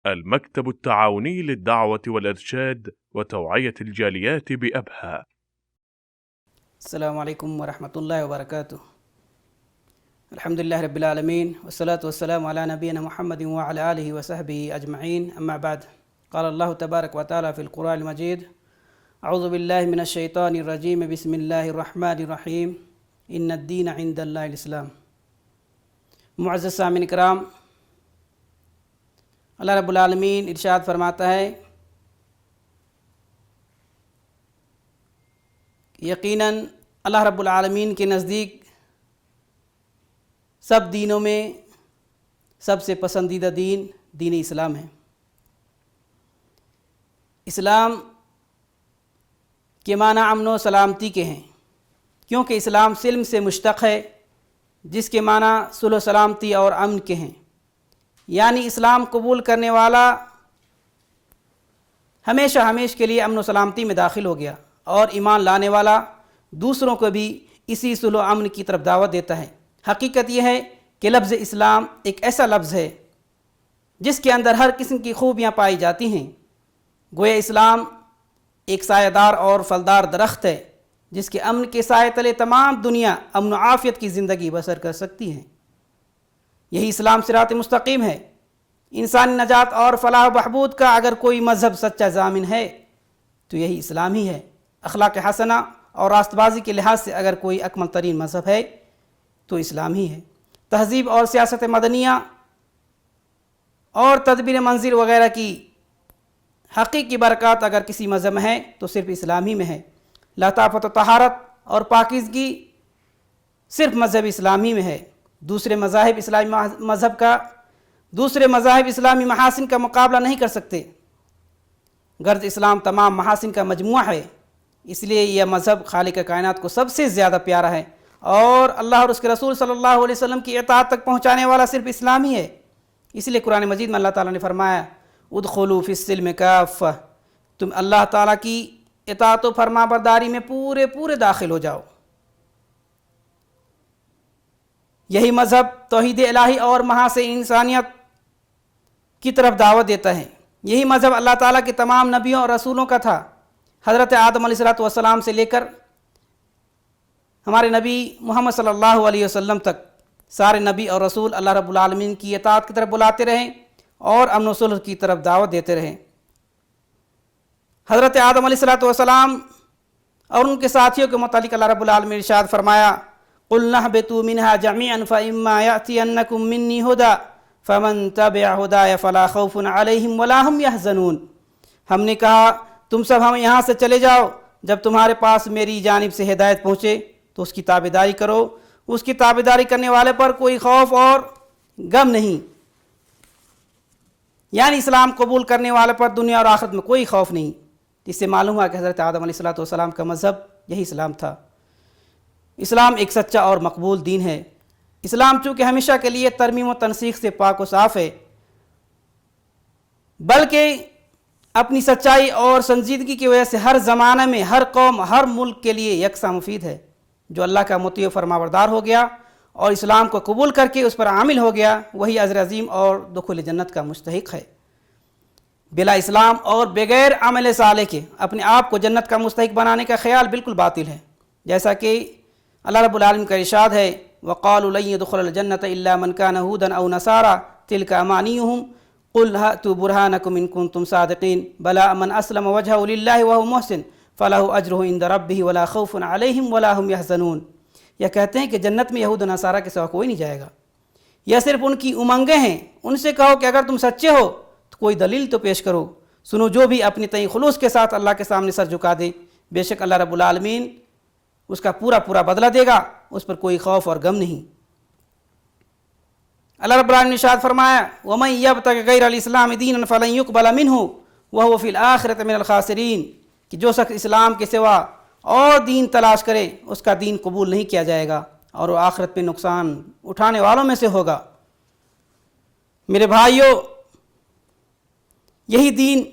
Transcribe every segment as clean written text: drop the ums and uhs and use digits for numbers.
المكتب التعاوني للدعوة والإرشاد وتوعية الجاليات بأبها. السلام علیکم ورحمۃ اللہ وبرکاتہ. الحمد للہ رب العالمین والصلاة والسلام علی نبینا محمد وعلی آلہ وصحبہ اجمعین. اما بعد، قال اللہ تبارک وتعالی فی القرآن المجید: اعوذ باللہ من الشیطان الرجیم، بسم اللہ الرحمن الرحیم، ان الدین عند اللہ الاسلام. معزز سامعین کرام، اللہ رب العالمین ارشاد فرماتا ہے یقیناً اللہ رب العالمین کے نزدیک سب دینوں میں سب سے پسندیدہ دین دین اسلام ہے. اسلام کے معنی امن و سلامتی کے ہیں، کیونکہ اسلام سلم سے مشتق ہے، جس کے معنی صلح و سلامتی اور امن کے ہیں. یعنی اسلام قبول کرنے والا ہمیشہ کے لیے امن و سلامتی میں داخل ہو گیا، اور ایمان لانے والا دوسروں کو بھی اسی صلح و امن کی طرف دعوت دیتا ہے. حقیقت یہ ہے کہ لفظ اسلام ایک ایسا لفظ ہے جس کے اندر ہر قسم کی خوبیاں پائی جاتی ہیں. گویا اسلام ایک سایہ دار اور پھلدار درخت ہے جس کے امن کے سائے تلے تمام دنیا امن و عافیت کی زندگی بسر کر سکتی ہے. یہی اسلام صراط مستقیم ہے. انسانی نجات اور فلاح و بہبود کا اگر کوئی مذہب سچا ضامن ہے تو یہی اسلام ہی ہے. اخلاق حسنہ اور راست بازی کے لحاظ سے اگر کوئی اکمل ترین مذہب ہے تو اسلام ہی ہے. تہذیب اور سیاست مدنیہ اور تدبیر منزل وغیرہ کی حقیقی برکات اگر کسی مذہب میں ہے تو صرف اسلام ہی میں ہے. لطافت و طہارت اور پاکیزگی صرف مذہب اسلامی میں ہے. دوسرے مذاہب اسلامی محاسن کا مقابلہ نہیں کر سکتے. غرض اسلام تمام محاسن کا مجموعہ ہے، اس لیے یہ مذہب خالق کائنات کو سب سے زیادہ پیارا ہے، اور اللہ اور اس کے رسول صلی اللہ علیہ وسلم کی اطاعت تک پہنچانے والا صرف اسلام ہی ہے. اس لیے قرآن مجید میں اللہ تعالیٰ نے فرمایا: ادخلوا فی السلم کافہ، تم اللہ تعالیٰ کی اطاعت و فرما برداری میں پورے داخل ہو جاؤ. یہی مذہب توحید الہی اور محاسن انسانیت کی طرف دعوت دیتا ہے. یہی مذہب اللہ تعالیٰ کے تمام نبیوں اور رسولوں کا تھا. حضرت آدم علیہ السلام سے لے کر ہمارے نبی محمد صلی اللہ علیہ وسلم تک سارے نبی اور رسول اللہ رب العالمین کی اطاعت کی طرف بلاتے رہیں اور امن و صلح کی طرف دعوت دیتے رہیں. حضرت آدم علیہ السلام اور ان کے ساتھیوں کے متعلق اللہ رب العالمین ارشاد فرمایا: قُلْنَا اهْبِطُوا مِنْهَا جَمِيعًا فَإِمَّا يَأْتِيَنَّكُم مِّنِّي هُدًى فَمَن تَبِعَ هُدَايَ فَلَا خَوْفٌ عَلَيْهِمْ وَلَا هُمْ يَحْزَنُونَ. ہم نے کہا تم سب یہاں سے چلے جاؤ، جب تمہارے پاس میری جانب سے ہدایت پہنچے تو اس کی تابعداری کرو، اس کی تابعداری کرنے والے پر کوئی خوف اور غم نہیں. یعنی اسلام قبول کرنے والے پر دنیا اور آخرت میں کوئی خوف نہیں. اس سے معلوم ہوا کہ حضرت آدم علیہ السلام کا مذہب یہی اسلام تھا. اسلام ایک سچا اور مقبول دین ہے. اسلام چونکہ ہمیشہ کے لیے ترمیم و تنسیخ سے پاک و صاف ہے، بلکہ اپنی سچائی اور سنجیدگی کی وجہ سے ہر زمانہ میں ہر قوم ہر ملک کے لیے یکساں مفید ہے. جو اللہ کا مطیع و فرمانبردار ہو گیا اور اسلام کو قبول کر کے اس پر عامل ہو گیا، وہی اجر عظیم اور دخول جنت کا مستحق ہے. بلا اسلام اور بغیر عمل صالح کے اپنے آپ کو جنت کا مستحق بنانے کا خیال بالکل باطل ہے. جیسا کہ اللہ رب العالمین کا ارشاد ہے: وَقَالُوا لَن يَدْخُلَ الْجَنَّةَ إِلَّا مَنْ كَانَ هُودًا أَوْ نَصَارَىٰ تِلْكَ أَمَانِيُّهُمْ قُلْ هَاتُوا بُرْهَانَكُمْ إِن كُنتُمْ صَادِقِينَ بَلَىٰ مَنْ أَسْلَمَ وَجْهَهُ لِلَّهِ وَهُوَ مُحْسِنٌ فَلَهُ أَجْرُهُ عِندَ رَبِّهِ وَلَا خَوْفٌ عَلَيْهِمْ وَلَا هُمْ يَحْزَنُونَ. یہ کہتے ہیں کہ جنت میں یہود و نصارہ کے سوا کوئی نہیں جائے گا، یہ صرف ان کی امنگیں ہیں. ان سے کہو کہ اگر تم سچے ہو تو کوئی دلیل تو پیش کرو. سنو، جو بھی اپنی تئیں خلوص کے ساتھ اللہ کے سامنے سر جھکا دے، بے شک اللہ رب العالمین اس کا پورا بدلہ دے گا، اس پر کوئی خوف اور غم نہیں. اللہ رب العالمین نے ارشاد فرمایا: وَمَن يَبْتَغِ غَيْرَ الْإِسْلَامِ دِينًا فَلَن يُقْبَلَ مِنْهُ وَهُوَ فِي الْآخِرَةِ مِنَ الْخَاسِرِينَ. کہ جو شخص اسلام کے سوا اور دین تلاش کرے اس کا دین قبول نہیں کیا جائے گا اور وہ آخرت میں نقصان اٹھانے والوں میں سے ہوگا. میرے بھائیوں، یہی دین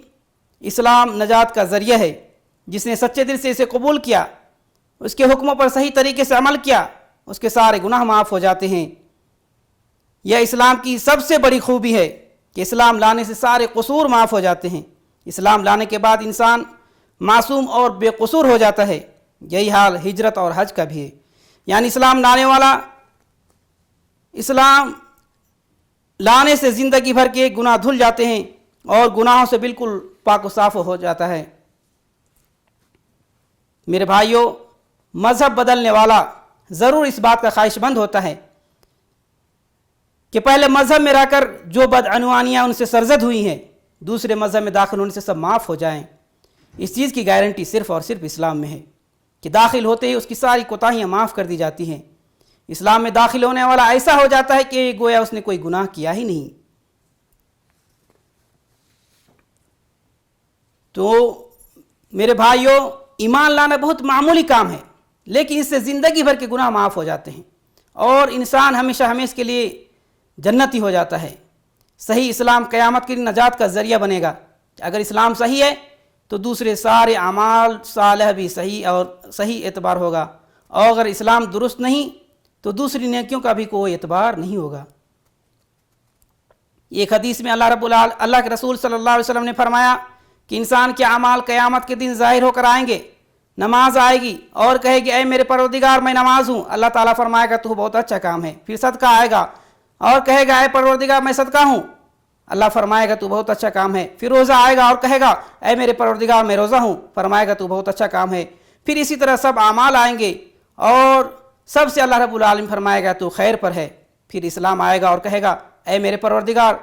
اسلام نجات کا ذریعہ ہے. جس نے سچے دل سے اسے قبول کیا، اس کے حکموں پر صحیح طریقے سے عمل کیا، اس کے سارے گناہ معاف ہو جاتے ہیں. یہ اسلام کی سب سے بڑی خوبی ہے کہ اسلام لانے سے سارے قصور معاف ہو جاتے ہیں، اسلام لانے کے بعد انسان معصوم اور بے قصور ہو جاتا ہے۔ یہی حال ہجرت اور حج کا بھی ہے، یعنی اسلام لانے والا اسلام لانے سے زندگی بھر کے گناہ دھل جاتے ہیں اور گناہوں سے بالکل پاک و صاف ہو جاتا ہے۔ میرے بھائیوں، مذہب بدلنے والا ضرور اس بات کا خواہش مند ہوتا ہے کہ پہلے مذہب میں رہ کر جو بدعنوانیاں ان سے سرزد ہوئی ہیں دوسرے مذہب میں داخل ہونے سے سب معاف ہو جائیں۔ اس چیز کی گارنٹی صرف اور صرف اسلام میں ہے کہ داخل ہوتے ہی اس کی ساری کوتاہیاں معاف کر دی جاتی ہیں۔ اسلام میں داخل ہونے والا ایسا ہو جاتا ہے کہ گویا اس نے کوئی گناہ کیا ہی نہیں۔ تو میرے بھائیوں، ایمان لانا بہت معمولی کام ہے، لیکن اس سے زندگی بھر کے گناہ معاف ہو جاتے ہیں اور انسان ہمیشہ ہمیشہ کے لیے جنتی ہو جاتا ہے۔ صحیح اسلام قیامت کے لیے نجات کا ذریعہ بنے گا۔ اگر اسلام صحیح ہے تو دوسرے سارے اعمال صالح بھی صحیح اعتبار ہوگا، اور اگر اسلام درست نہیں تو دوسری نیکیوں کا بھی کوئی اعتبار نہیں ہوگا۔ ایک حدیث میں اللہ کے رسول صلی اللہ علیہ وسلم نے فرمایا کہ انسان کے اعمال قیامت کے دن ظاہر ہو کر آئیں گے۔ نماز آئے گی اور کہے گی اے میرے پروردگار میں نماز ہوں، اللہ تعالیٰ فرمائے گا تو بہت اچھا کام ہے۔ پھر صدقہ آئے گا اور کہے گا اے پروردگار میں صدقہ ہوں، اللہ فرمائے گا تو بہت اچھا کام ہے۔ پھر روزہ آئے گا اور کہے گا اے میرے پروردگار میں روزہ ہوں، فرمائے گا تو بہت اچھا کام ہے۔ پھر اسی طرح سب اعمال آئیں گے اور سب سے اللہ رب العالمین فرمائے گا تو خیر پر ہے۔ پھر اسلام آئے گا اور کہے گا اے میرے پروردگار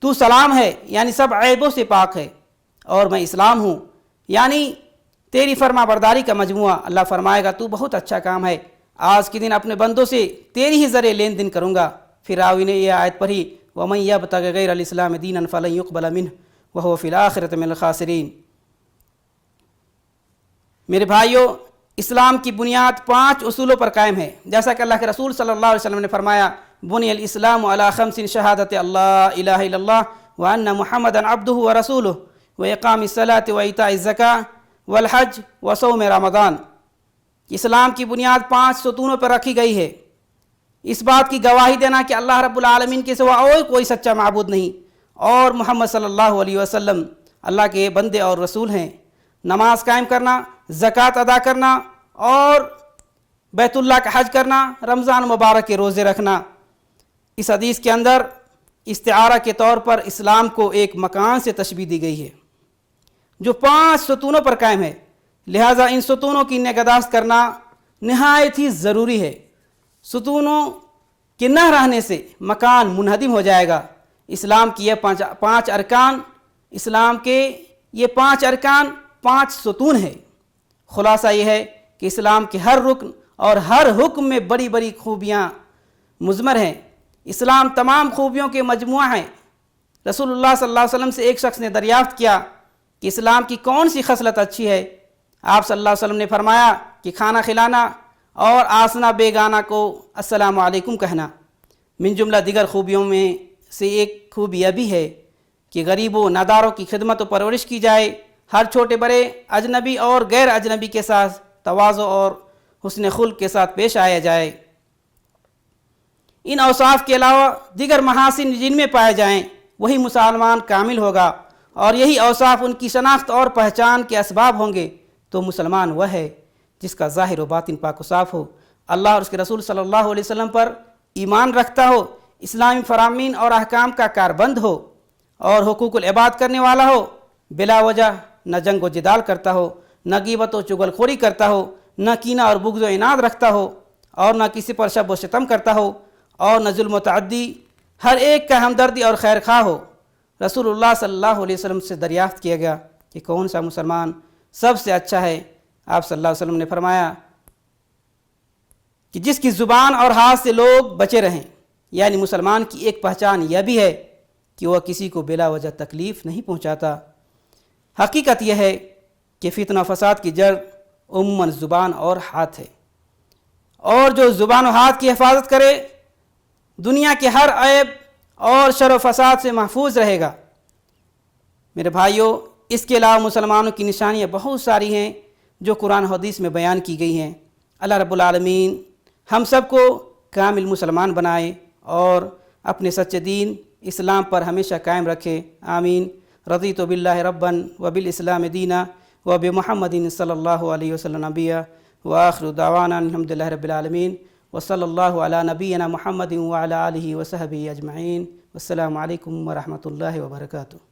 تو سلام ہے، یعنی سب عیبوں سے پاک ہے اور میں اسلام ہوں، یعنی تیری فرما برداری کا مجموعہ۔ اللہ فرمائے گا تو بہت اچھا کام ہے، آج کے دن اپنے بندوں سے تیری ہی ذریعے لین دین کروں گا۔ پھر راوی نے یہ آیت پڑھی وَمَن يَبْتَغِ غَيْرَ الْإِسْلَامِ دِينًا فَلَن يُقْبَلَ مِنْهُ وَهُوَ فِي الْآخِرَةِ مِنَ الْخَاسِرِينَ۔ میرے بھائیوں، اسلام کی بنیاد 5 اصولوں پر قائم ہے، جیسا کہ اللہ کے رسول صلی اللہ علیہ وسلم نے فرمایا بنی الاسلام علی 5 شہادت اللہ الہ الا اللہ وان محمدا عبدہ ورسولہ واقام الصلاۃ وایتاء الزکاۃ والحج وصوم رمضان۔ اسلام کی بنیاد 5 ستونوں پر رکھی گئی ہے۔ اس بات کی گواہی دینا کہ اللہ رب العالمین کے سوا اور کوئی سچا معبود نہیں اور محمد صلی اللہ علیہ وسلم اللہ کے بندے اور رسول ہیں۔ نماز قائم کرنا، زکوٰۃ ادا کرنا اور بیت اللہ کا حج کرنا، رمضان مبارک کے روزے رکھنا۔ اس حدیث کے اندر استعارہ کے طور پر اسلام کو ایک مکان سے تشبیہ دی گئی ہے جو 5 ستونوں پر قائم ہے، لہٰذا ان ستونوں کی نگہداشت کرنا نہایت ہی ضروری ہے۔ ستونوں کے نہ رہنے سے مکان منہدم ہو جائے گا۔ اسلام کی یہ 5 ارکان، اسلام کے یہ 5 ارکان 5 ستون ہے۔ خلاصہ یہ ہے کہ اسلام کے ہر رکن اور ہر حکم میں بڑی بڑی خوبیاں مضمر ہیں۔ اسلام تمام خوبیوں کے مجموعہ ہیں۔ رسول اللہ صلی اللہ علیہ وسلم سے ایک شخص نے دریافت کیا کہ اسلام کی کون سی خصلت اچھی ہے؟ آپ صلی اللہ علیہ وسلم نے فرمایا کہ کھانا کھلانا اور آسنا بیگانہ کو السلام علیکم کہنا۔ من جملہ دیگر خوبیوں میں سے ایک خوبی یہ بھی ہے کہ غریبوں ناداروں کی خدمت و پرورش کی جائے، ہر چھوٹے بڑے اجنبی اور غیر اجنبی کے ساتھ تواضع اور حسن خلق کے ساتھ پیش آیا جائے۔ ان اوصاف کے علاوہ دیگر محاسن جن میں پائے جائیں وہی مسلمان کامل ہوگا، اور یہی اوصاف ان کی شناخت اور پہچان کے اسباب ہوں گے تو مسلمان وہ ہے جس کا ظاہر و باطن پاک و صاف ہو، اللہ اور اس کے رسول صلی اللہ علیہ وسلم پر ایمان رکھتا ہو، اسلامی فرامین اور احکام کا کاربند ہو اور حقوق العباد کرنے والا ہو، بلا وجہ نہ جنگ و جدال کرتا ہو، نہ غیبت و چغل خوری کرتا ہو، نہ کینہ اور بغض و عناد رکھتا ہو، اور نہ کسی پر شب و ستم کرتا ہو، اور نہ ظلم و تعدی، ہر ایک کا ہمدردی اور خیر خواہ ہو۔ رسول اللہ صلی اللہ علیہ وسلم سے دریافت کیا گیا کہ کون سا مسلمان سب سے اچھا ہے؟ آپ صلی اللہ علیہ وسلم نے فرمایا کہ جس کی زبان اور ہاتھ سے لوگ بچے رہیں، یعنی مسلمان کی ایک پہچان یہ بھی ہے کہ وہ کسی کو بلا وجہ تکلیف نہیں پہنچاتا۔ حقیقت یہ ہے کہ فتنہ و فساد کی جڑ عموماً زبان اور ہاتھ ہے، اور جو زبان و ہاتھ کی حفاظت کرے دنیا کے ہر عیب اور شر و فساد سے محفوظ رہے گا۔ میرے بھائیوں، اس کے علاوہ مسلمانوں کی نشانیاں بہت ساری ہیں جو قرآن حدیث میں بیان کی گئی ہیں۔ اللہ رب العالمین ہم سب کو کامل مسلمان بنائے اور اپنے سچے دین اسلام پر ہمیشہ قائم رکھے، آمین۔ رضیت باللہ ربًا وبالاسلام دینا وبمحمد صلی اللہ علیہ وسلم نبیًا وآخر دعوانا الحمد للہ رب العالمین وصلی اللہ علی نبینا محمد وعلی آلہ وصحبہ اجمعین۔ والسلام علیکم ورحمۃ اللہ وبرکاتہ۔